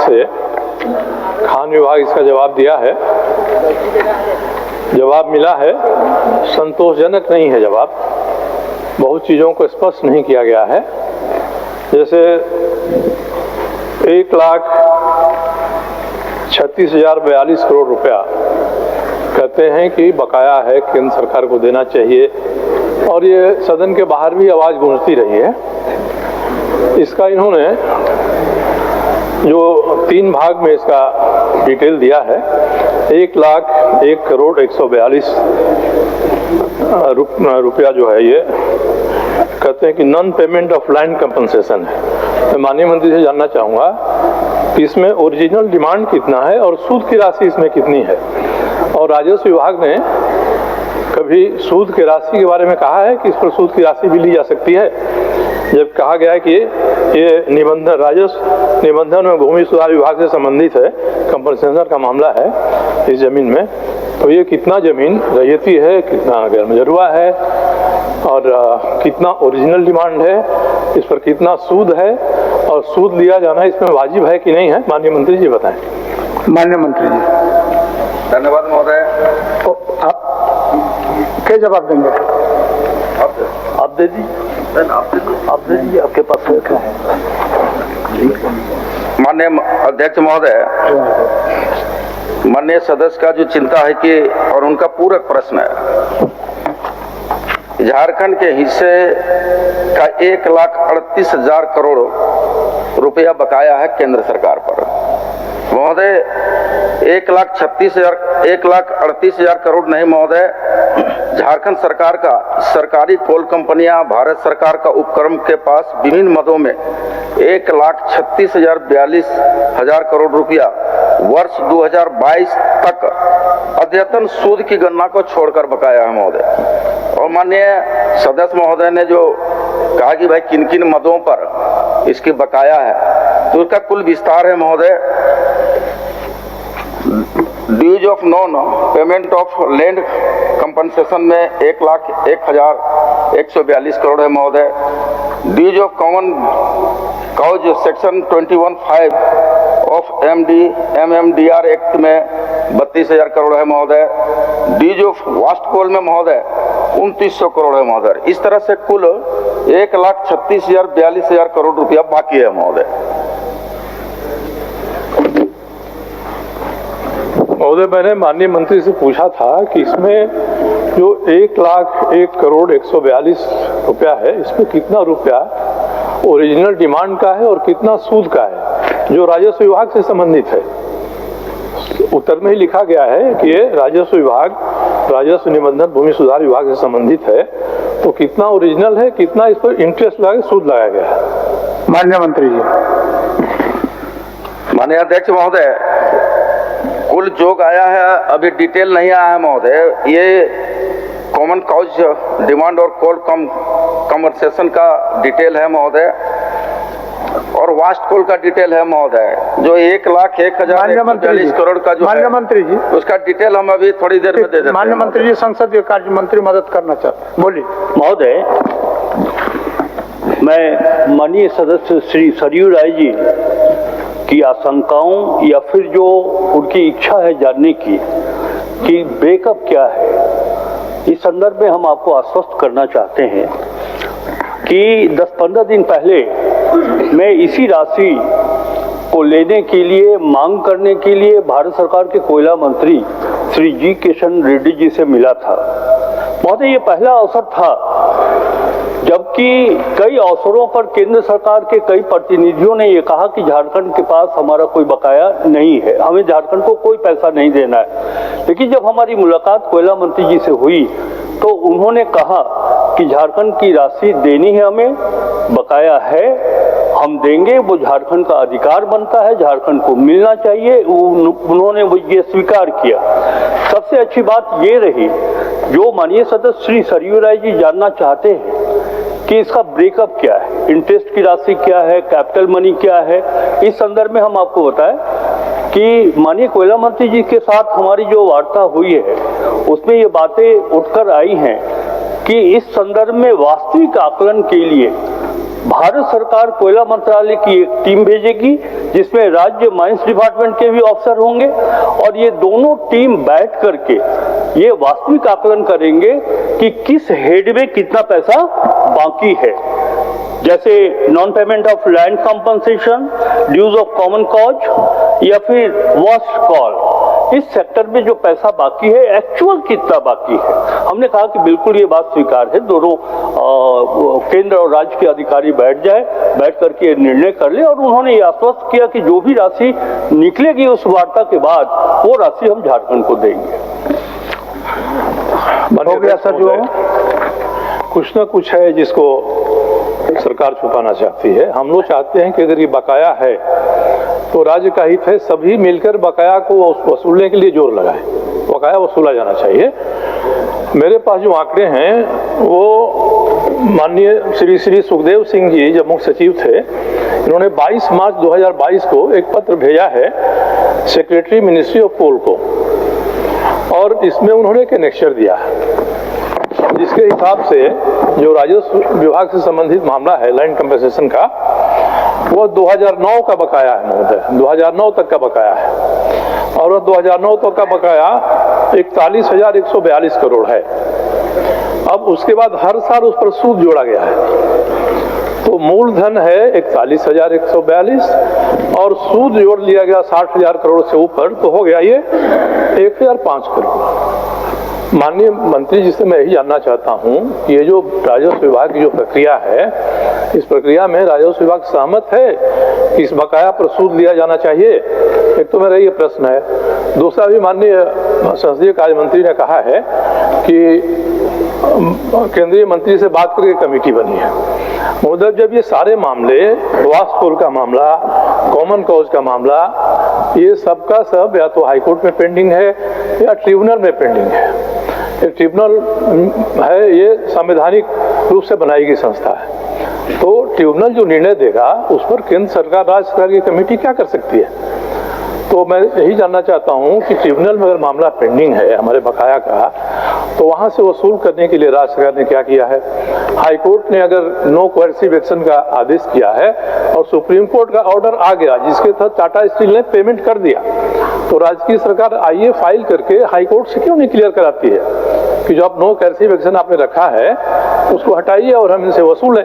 से खान विभाग इसका जवाब दिया है। जवाब मिला है, संतोषजनक नहीं है जवाब। बहुत चीज़ों को स्पष्ट नहीं किया गया है। जैसे 1,36,042 करोड़ रुपया कहते हैं कि बकाया है, केंद्र सरकार को देना चाहिए, और ये सदन के बाहर भी आवाज़ गूंजती रही है। इसका इन्होंने जो 3 भाग में इसका डिटेल दिया है, 1,01,142 रुपया जो है, ये कहते हैं कि non payment of land compensation है। मैं माननीय मंत्री से जानना चाहूँगा कि इसमें ओरिजिनल डिमांड कितना है और सूद की राशि इसमें कितनी है। और राजस्व विभाग ने कभी सूद की राशि के बारे में कहा है कि इस पर सूद की राशि भी ली जा सकती है? जब कहा गया है कि ये निबंधन, राजस्व निबंधन में भूमि सुधार विभाग से संबंधित है, कंपनसेशन का मामला है इस जमीन में, तो ये कितना जमीन रैयती है, कितना गैरमजरूआ है, और कितना ओरिजिनल डिमांड है, इस पर कितना सूद है, और सूद लिया जाना इसमें वाजिब है कि नहीं है? माननीय मंत्री जी बताएं। माननीय मंत्री जी। धन्यवाद महोदय। तो आप क्या जवाब देंगे? आप दे दीजिए, आप दे दीजिए, आपके पास क्या है? माननीय अध्यक्ष महोदय, माननीय सदस्य का जो चिंता है कि, और उनका पूरक प्रश्न है, झारखंड के हिस्से का 1,38,000 करोड़ रुपया बकाया है केंद्र सरकार पर। महोदय, 1,38,000 करोड़ नहीं महोदय, झारखंड सरकार का सरकारी कोल कंपनियां भारत सरकार का उपक्रम के पास विभिन्न मदों में 1,36,042 करोड़ रुपया वर्ष 2022 तक अद्यतन सूद की गणना को छोड़कर बकाया है महोदय। और माननीय सदस्य महोदय ने जो कहा कि भाई किन किन मदों पर इसकी बकाया है, तो उसका कुल विस्तार है महोदय। Dues of non payment of land compensation में 1,01,142 करोड़ है महोदय। Dues of common cause section 21(5) of MMDR act में 32,000 करोड़ है महोदय। ड्यूज ऑफ वास्ट कोल में महोदय 2,900 करोड़ है महोदय। इस तरह से कुल 1,36,042 करोड़ रुपया बाकी है महोदय। महोदय, मैंने माननीय मंत्री से पूछा था कि इसमें जो 1,01,142 रुपया है, इसमें कितना रुपया ओरिजिनल डिमांड का है और कितना सूद का है, जो राजस्व विभाग से संबंधित है। उत्तर में ही लिखा गया है कि ये राजस्व विभाग, राजस्व निबंधन भूमि सुधार विभाग से संबंधित है, तो कितना ओरिजिनल है, कितना इस पर इंटरेस्ट लगा, सूद लगाया गया है? माननीय मंत्री जी। माननीय अध्यक्ष महोदय, कुल जोग आया है, अभी डिटेल नहीं आया है महोदय। ये कॉमन काउज डिमांड और कोल कंपनसेशन का डिटेल है महोदय, और वास्ट कोल का डिटेल है महोदय, जो 1,01,142 करोड़ का जो माननीय मंत्री जी, उसका डिटेल हम अभी थोड़ी देर में दे देते हैं। माननीय मंत्री जी, संसदीय कार्य मंत्री मदद करना चाहते हैं, बोलिए। महोदय, मैं माननीय सदस्य श्री सरयू राय जी की आशंकाओं या फिर जो उनकी इच्छा है जानने की कि ब्रेकअप क्या है, इस संदर्भ में हम आपको आश्वस्त करना चाहते हैं कि 10-15 दिन पहले मैं इसी राशि को लेने के लिए, मांग करने के लिए भारत सरकार के कोयला मंत्री श्री जी किशन रेड्डी जी से मिला था। महोदय, ये पहला अवसर था जबकि कई अवसरों पर केंद्र सरकार के कई प्रतिनिधियों ने ये कहा कि झारखंड के पास हमारा कोई बकाया नहीं है, हमें झारखंड को कोई पैसा नहीं देना है। लेकिन जब हमारी मुलाकात कोयला मंत्री जी से हुई तो उन्होंने कहा कि झारखंड की राशि देनी है, हमें बकाया है, हम देंगे, वो झारखंड का अधिकार बनता है, झारखंड को मिलना चाहिए। उन्होंने वो ये स्वीकार किया। सबसे अच्छी बात ये रही, जो माननीय सदस्य श्री सरयू राय जी जानना चाहते हैं कि इसका ब्रेकअप क्या है, इंटरेस्ट की राशि क्या है, कैपिटल मनी क्या है, इस संदर्भ में हम आपको बताएं कि माननीय कोयला मंत्री जी के साथ हमारी जो वार्ता हुई है उसमें ये बातें उठकर आई हैं कि इस संदर्भ में वास्तविक आकलन के लिए भारत सरकार कोयला मंत्रालय की एक टीम भेजेगी जिसमें राज्य माइंस डिपार्टमेंट के भी ऑफिसर होंगे और ये दोनों टीम बैठ करके ये वास्तविक आकलन करेंगे कि किस हेड में कितना पैसा बाकी है, जैसे non payment of land compensation, dues of common cause या फिर वर्स्ट कॉल। इस सेक्टर में जो पैसा बाकी है एक्चुअल कितना बाकी है। हमने कहा कि बिल्कुल ये बात स्वीकार है, दोनों केंद्र और राज्य के अधिकारी बैठ करके निर्णय कर ले और उन्होंने ये आश्वस्त किया कि जो भी राशि निकलेगी उस वार्ता के बाद वो राशि हम झारखंड को देंगे। हो गया सर, जो कुछ ना कुछ है जिसको सरकार छुपाना चाहती है। हम लोग चाहते हैं कि अगर ये बकाया है तो राज्य का हित है सभी मिलकर बकाया को वसूलने के लिए जोर लगाएं, बकाया वसूला जाना चाहिए। मेरे पास जो आंकड़े हैं वो माननीय श्री सुखदेव सिंह जी जब मुख्य सचिव थे, इन्होंने 22 मार्च 2022 को एक पत्र भेजा है सेक्रेटरी मिनिस्ट्री ऑफ कोल को और इसमें उन्होंने एक एनेक्सर दिया है जिसके हिसाब से जो राजस्व विभाग से संबंधित मामला है लैंड कंपनसेशन का, वो 2009 का बकाया है महोदय, 2009 तक का बकाया है और वो 2009 तक का बकाया 41,142 करोड़ है। अब उसके बाद हर साल उस पर सूद जोड़ा गया है, तो मूलधन है 41,142 और सूद जोड़ लिया गया 60,000 करोड़ से ऊपर, तो हो गया ये 1,005 करोड़। माननीय मंत्री जी से मैं यही जानना चाहता हूं कि ये जो राजस्व विभाग की जो प्रक्रिया है, इस प्रक्रिया में राजस्व विभाग सहमत है कि इस बकाया पर सूद लिया जाना चाहिए? एक तो मेरा ये प्रश्न है। दूसरा भी माननीय संसदीय कार्य मंत्री ने कहा है कि केंद्रीय मंत्री से बात करके कमेटी बनी है। मतलब जब ये सारे मामले, वास्तुल का मामला, कॉमन कॉज का मामला, ये सबका सब या तो हाईकोर्ट में पेंडिंग है या ट्रिब्यूनल में पेंडिंग है। एक ट्रिब्यूनल है, ये संवैधानिक रूप से बनाई गई संस्था है, तो ट्रिब्यूनल जो निर्णय देगा उस पर केंद्र सरकार, राज्य सरकार की कमेटी क्या कर सकती है? तो मैं यही जानना चाहता हूं कि ट्रिब्यूनल में अगर मामला पेंडिंग है हमारे बकाया का, तो वहां से वसूल करने के लिए राज्य सरकार ने क्या किया है? हाईकोर्ट ने अगर नो कोएर्सिव एक्शन का आदेश किया है और सुप्रीम कोर्ट का ऑर्डर आ गया जिसके तहत टाटा स्टील ने पेमेंट कर दिया, तो राज्य की सरकार आईए फाइल करके हाईकोर्ट से क्यों नहीं क्लियर कराती है कि जो आप नो कोएर्सिव एक्शन आपने रखा है उसको हटाइए और हम इनसे वसूलें।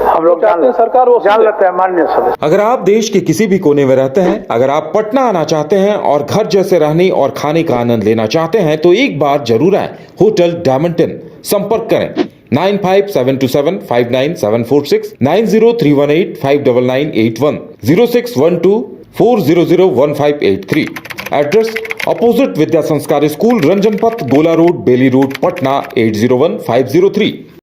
हम लोग चाहते हैं सरकार वो जान लेते हैं। माननीय सदस्य, अगर आप देश के किसी भी कोने में रहते हैं, अगर आप पटना आना चाहते हैं और घर जैसे रहने और खाने का आनंद लेना चाहते हैं तो एक बार जरूर आए होटल डायमंड इन। संपर्क करें 9572759746, 9031859981, 0612400153। एड्रेस अपोजिट विद्या संस्कार स्कूल, रंजन पथ, गोला रोड, बेली रोड, पटना 801503।